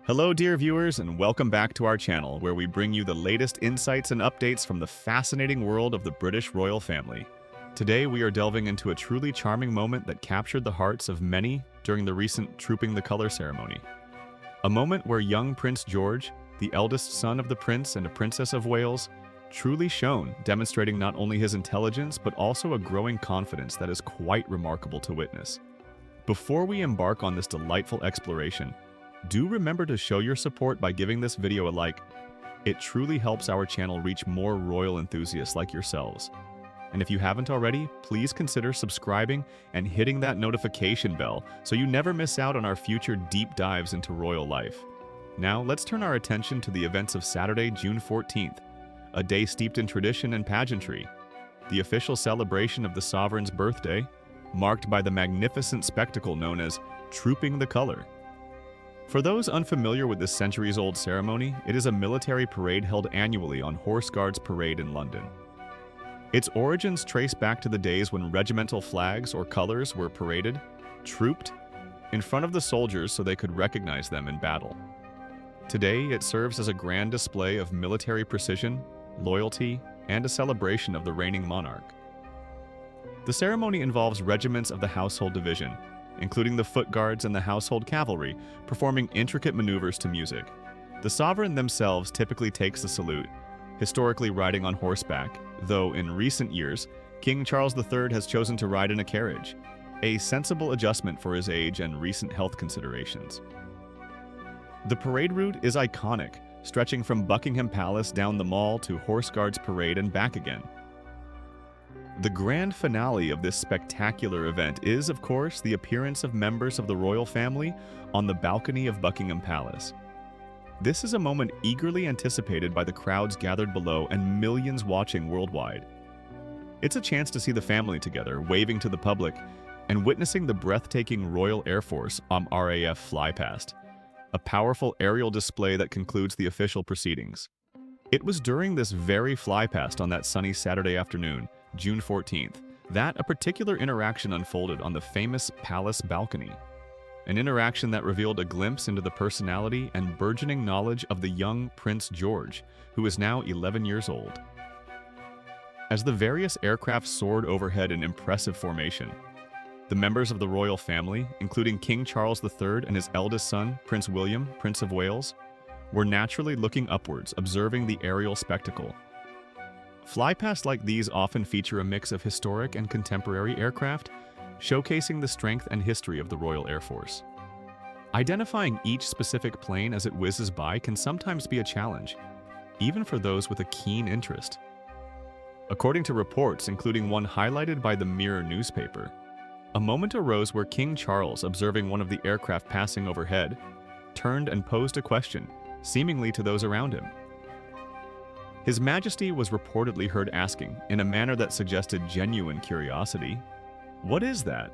Hello, dear viewers, and welcome back to our channel, where we bring you the latest insights and updates from the fascinating world of the British royal family. Today, we are delving into a truly charming moment that captured the hearts of many during the recent Trooping the Colour ceremony. A moment where young Prince George, the eldest son of the Prince and a Princess of Wales, truly shone, demonstrating not only his intelligence but also a growing confidence that is quite remarkable to witness. Before we embark on this delightful exploration, do remember to show your support by giving this video a like. It truly helps our channel reach more royal enthusiasts like yourselves. And if you haven't already, please consider subscribing and hitting that notification bell so you never miss out on our future deep dives into royal life. Now, let's turn our attention to the events of Saturday, June 14th, a day steeped in tradition and pageantry, the official celebration of the sovereign's birthday, marked by the magnificent spectacle known as Trooping the Colour. For those unfamiliar with this centuries-old ceremony, it is a military parade held annually on Horse Guards Parade in London. Its origins trace back to the days when regimental flags or colors were paraded, trooped, in front of the soldiers so they could recognize them in battle. Today, it serves as a grand display of military precision, loyalty, and a celebration of the reigning monarch. The ceremony involves regiments of the Household Division, including the Foot Guards and the Household Cavalry, performing intricate maneuvers to music. The sovereign themselves typically takes the salute, historically riding on horseback, though in recent years, King Charles III has chosen to ride in a carriage, a sensible adjustment for his age and recent health considerations. The parade route is iconic, stretching from Buckingham Palace down the Mall to Horse Guards Parade and back again. The grand finale of this spectacular event is, of course, the appearance of members of the royal family on the balcony of Buckingham Palace. This is a moment eagerly anticipated by the crowds gathered below and millions watching worldwide. It's a chance to see the family together, waving to the public, and witnessing the breathtaking Royal Air Force RAF fly past, a powerful aerial display that concludes the official proceedings. It was during this very flypast on that sunny Saturday afternoon, June 14th, that a particular interaction unfolded on the famous palace balcony. An interaction that revealed a glimpse into the personality and burgeoning knowledge of the young Prince George, who is now 11 years old. As the various aircraft soared overhead in impressive formation, the members of the royal family, including King Charles III and his eldest son, Prince William, Prince of Wales, were naturally looking upwards, observing the aerial spectacle. Flypasts like these often feature a mix of historic and contemporary aircraft, showcasing the strength and history of the Royal Air Force. Identifying each specific plane as it whizzes by can sometimes be a challenge, even for those with a keen interest. According to reports, including one highlighted by the Mirror newspaper, a moment arose where King Charles, observing one of the aircraft passing overhead, turned and posed a question, seemingly to those around him. His Majesty was reportedly heard asking, in a manner that suggested genuine curiosity, "What is that?"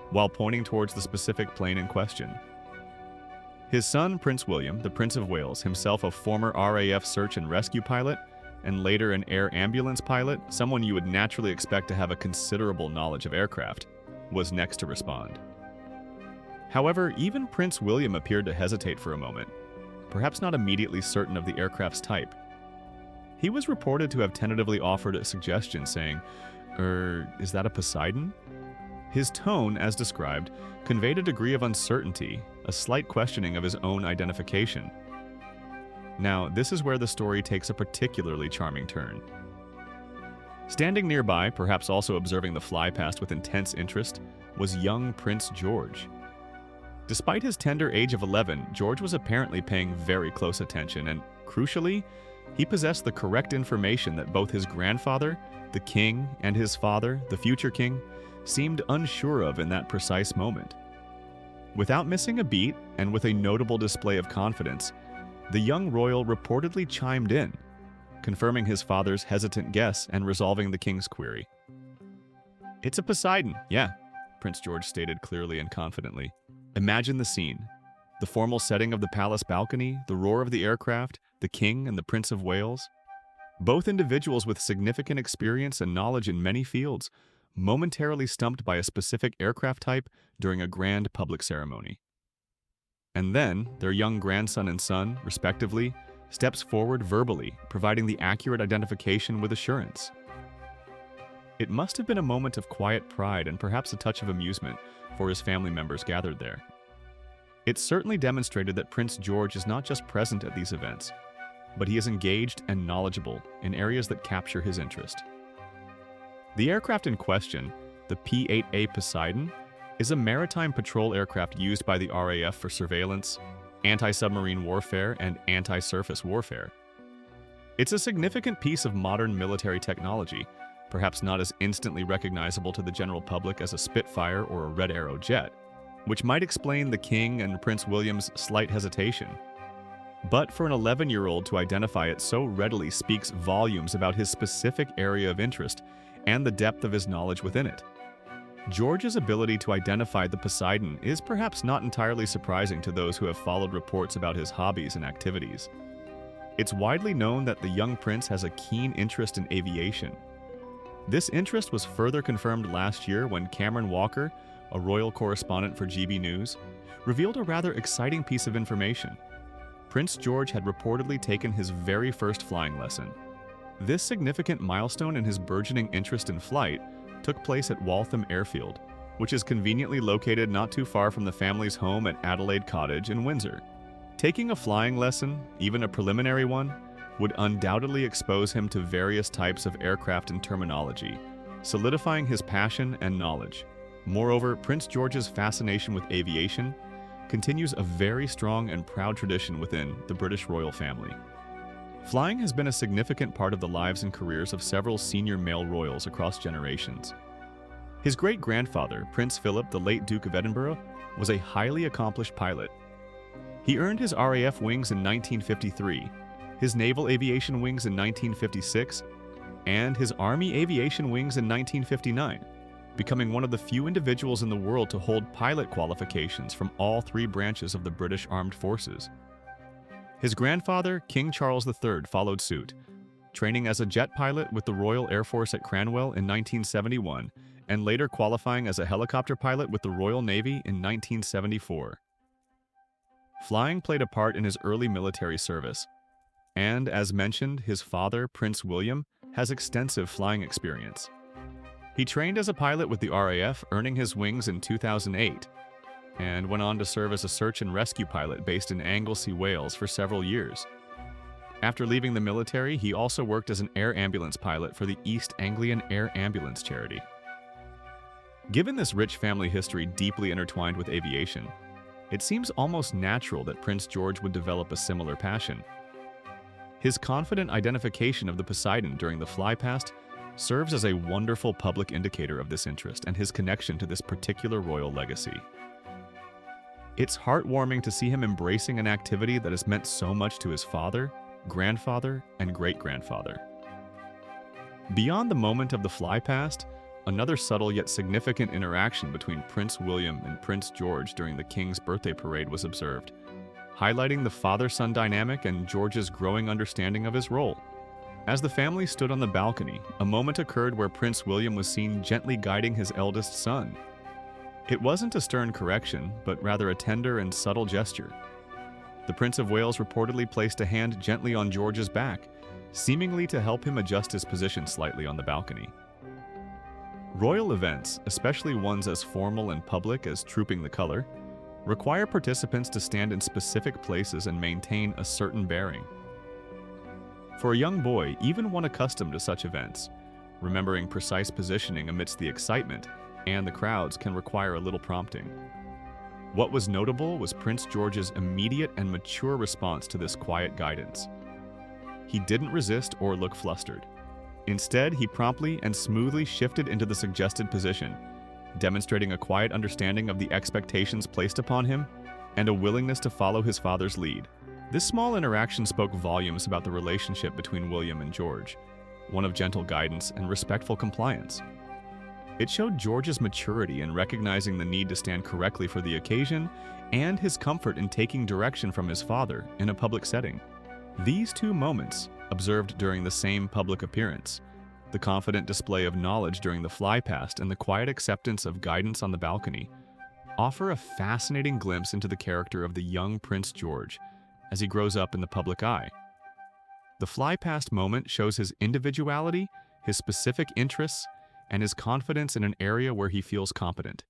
while pointing towards the specific plane in question. His son, Prince William, the Prince of Wales, himself a former RAF search and rescue pilot, and later an air ambulance pilot, someone you would naturally expect to have a considerable knowledge of aircraft, was next to respond. However, even Prince William appeared to hesitate for a moment, perhaps not immediately certain of the aircraft's type. He was reported to have tentatively offered a suggestion saying, is that a Poseidon? His tone, as described, conveyed a degree of uncertainty, a slight questioning of his own identification. Now, this is where the story takes a particularly charming turn. Standing nearby, perhaps also observing the flypast with intense interest, was young Prince George. Despite his tender age of 11, George was apparently paying very close attention and, crucially, he possessed the correct information that both his grandfather, the king, and his father, the future king, seemed unsure of in that precise moment. Without missing a beat, and with a notable display of confidence, the young royal reportedly chimed in, confirming his father's hesitant guess and resolving the king's query. "It's a Poseidon, yeah," Prince George stated clearly and confidently. Imagine the scene. The formal setting of the palace balcony, the roar of the aircraft, the king and the Prince of Wales. Both individuals with significant experience and knowledge in many fields, momentarily stumped by a specific aircraft type during a grand public ceremony. And then, their young grandson and son, respectively, steps forward verbally, providing the accurate identification with assurance. It must have been a moment of quiet pride and perhaps a touch of amusement for his family members gathered there. It certainly demonstrated that Prince George is not just present at these events, but he is engaged and knowledgeable in areas that capture his interest. The aircraft in question, the P-8A Poseidon, is a maritime patrol aircraft used by the RAF for surveillance, anti-submarine warfare, and anti-surface warfare. It's a significant piece of modern military technology, perhaps not as instantly recognizable to the general public as a Spitfire or a Red Arrow jet, which might explain the King and Prince William's slight hesitation. But for an 11-year-old to identify it so readily speaks volumes about his specific area of interest and the depth of his knowledge within it. George's ability to identify the Poseidon is perhaps not entirely surprising to those who have followed reports about his hobbies and activities. It's widely known that the young prince has a keen interest in aviation. This interest was further confirmed last year when Cameron Walker, a royal correspondent for GB News, revealed a rather exciting piece of information. Prince George had reportedly taken his very first flying lesson. This significant milestone in his burgeoning interest in flight took place at Waltham Airfield, which is conveniently located not too far from the family's home at Adelaide Cottage in Windsor. Taking a flying lesson, even a preliminary one, would undoubtedly expose him to various types of aircraft and terminology, solidifying his passion and knowledge. Moreover, Prince George's fascination with aviation continues a very strong and proud tradition within the British royal family. Flying has been a significant part of the lives and careers of several senior male royals across generations. His great-grandfather, Prince Philip, the late Duke of Edinburgh, was a highly accomplished pilot. He earned his RAF wings in 1953, his Naval Aviation wings in 1956, and his Army Aviation wings in 1959, becoming one of the few individuals in the world to hold pilot qualifications from all three branches of the British Armed Forces. His grandfather, King Charles III, followed suit, training as a jet pilot with the Royal Air Force at Cranwell in 1971, and later qualifying as a helicopter pilot with the Royal Navy in 1974. Flying played a part in his early military service, and, as mentioned, his father, Prince William, has extensive flying experience. He trained as a pilot with the RAF, earning his wings in 2008, and went on to serve as a search and rescue pilot based in Anglesey, Wales for several years. After leaving the military, he also worked as an air ambulance pilot for the East Anglian Air Ambulance charity. Given this rich family history deeply intertwined with aviation, it seems almost natural that Prince George would develop a similar passion. His confident identification of the Poseidon during the flypast serves as a wonderful public indicator of this interest and his connection to this particular royal legacy. It's heartwarming to see him embracing an activity that has meant so much to his father, grandfather, and great-grandfather. Beyond the moment of the flypast, another subtle yet significant interaction between Prince William and Prince George during the King's birthday parade was observed, highlighting the father-son dynamic and George's growing understanding of his role. As the family stood on the balcony, a moment occurred where Prince William was seen gently guiding his eldest son. It wasn't a stern correction, but rather a tender and subtle gesture. The Prince of Wales reportedly placed a hand gently on George's back, seemingly to help him adjust his position slightly on the balcony. Royal events, especially ones as formal and public as Trooping the Colour, require participants to stand in specific places and maintain a certain bearing. For a young boy, even one accustomed to such events, remembering precise positioning amidst the excitement and the crowds can require a little prompting. What was notable was Prince George's immediate and mature response to this quiet guidance. He didn't resist or look flustered. Instead, he promptly and smoothly shifted into the suggested position, demonstrating a quiet understanding of the expectations placed upon him and a willingness to follow his father's lead. This small interaction spoke volumes about the relationship between William and George, one of gentle guidance and respectful compliance. It showed George's maturity in recognizing the need to stand correctly for the occasion and his comfort in taking direction from his father in a public setting. These two moments, observed during the same public appearance, the confident display of knowledge during the flypast and the quiet acceptance of guidance on the balcony, offer a fascinating glimpse into the character of the young Prince George as he grows up in the public eye. The fly-past moment shows his individuality, his specific interests, and his confidence in an area where he feels competent.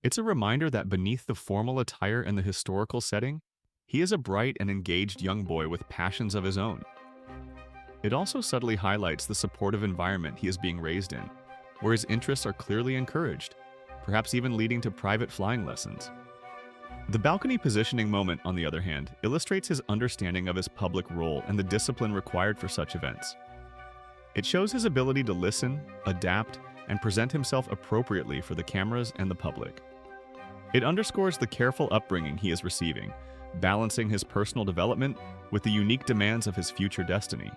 It's a reminder that beneath the formal attire and the historical setting, he is a bright and engaged young boy with passions of his own. It also subtly highlights the supportive environment he is being raised in, where his interests are clearly encouraged, perhaps even leading to private flying lessons. The balcony positioning moment, on the other hand, illustrates his understanding of his public role and the discipline required for such events. It shows his ability to listen, adapt, and present himself appropriately for the cameras and the public. It underscores the careful upbringing he is receiving, balancing his personal development with the unique demands of his future destiny.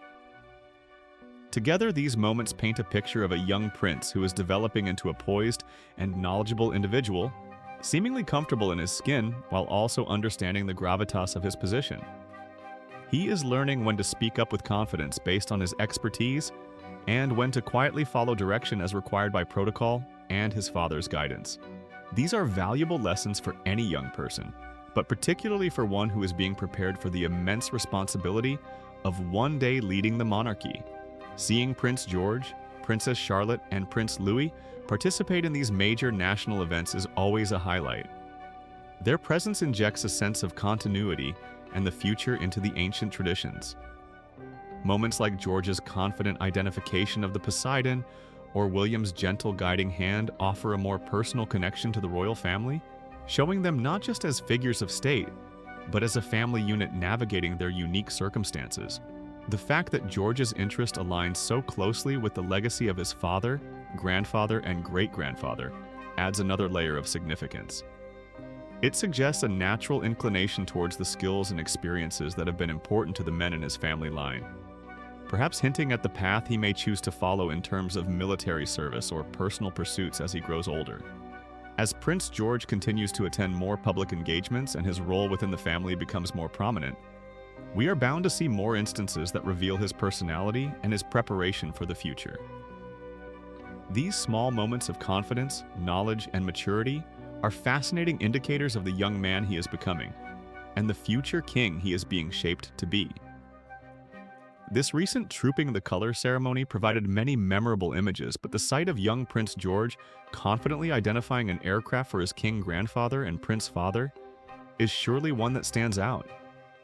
Together, these moments paint a picture of a young prince who is developing into a poised and knowledgeable individual, seemingly comfortable in his skin while also understanding the gravitas of his position. He is learning when to speak up with confidence based on his expertise and when to quietly follow direction as required by protocol and his father's guidance. These are valuable lessons for any young person, but particularly for one who is being prepared for the immense responsibility of one day leading the monarchy. Seeing Prince George, Princess Charlotte, and Prince Louis participate in these major national events is always a highlight. Their presence injects a sense of continuity and the future into the ancient traditions. Moments like George's confident identification of the Poseidon or William's gentle guiding hand offer a more personal connection to the royal family, showing them not just as figures of state, but as a family unit navigating their unique circumstances. The fact that George's interest aligns so closely with the legacy of his father, grandfather, and great-grandfather adds another layer of significance. It suggests a natural inclination towards the skills and experiences that have been important to the men in his family line, perhaps hinting at the path he may choose to follow in terms of military service or personal pursuits as he grows older. As Prince George continues to attend more public engagements and his role within the family becomes more prominent, we are bound to see more instances that reveal his personality and his preparation for the future. These small moments of confidence, knowledge, and maturity are fascinating indicators of the young man he is becoming, and the future king he is being shaped to be. This recent Trooping the Color ceremony provided many memorable images, but the sight of young Prince George confidently identifying an aircraft for his king grandfather and prince father is surely one that stands out.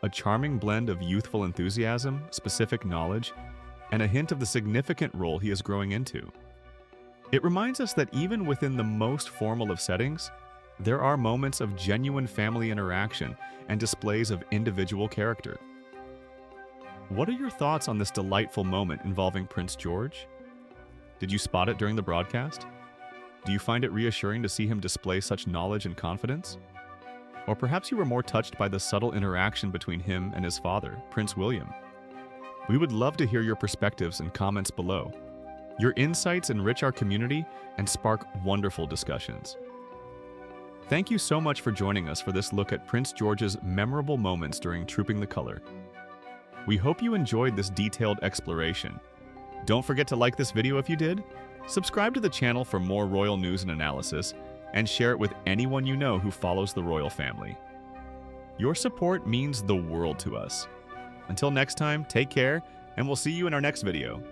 A charming blend of youthful enthusiasm, specific knowledge, and a hint of the significant role he is growing into. It reminds us that even within the most formal of settings, there are moments of genuine family interaction and displays of individual character. What are your thoughts on this delightful moment involving Prince George? Did you spot it during the broadcast? Do you find it reassuring to see him display such knowledge and confidence? Or perhaps you were more touched by the subtle interaction between him and his father, Prince William. We would love to hear your perspectives and comments below. Your insights enrich our community and spark wonderful discussions. Thank you so much for joining us for this look at Prince George's memorable moments during Trooping the Color. We hope you enjoyed this detailed exploration. Don't forget to like this video if you did, subscribe to the channel for more royal news and analysis, and share it with anyone you know who follows the royal family. Your support means the world to us. Until next time, take care, and we'll see you in our next video.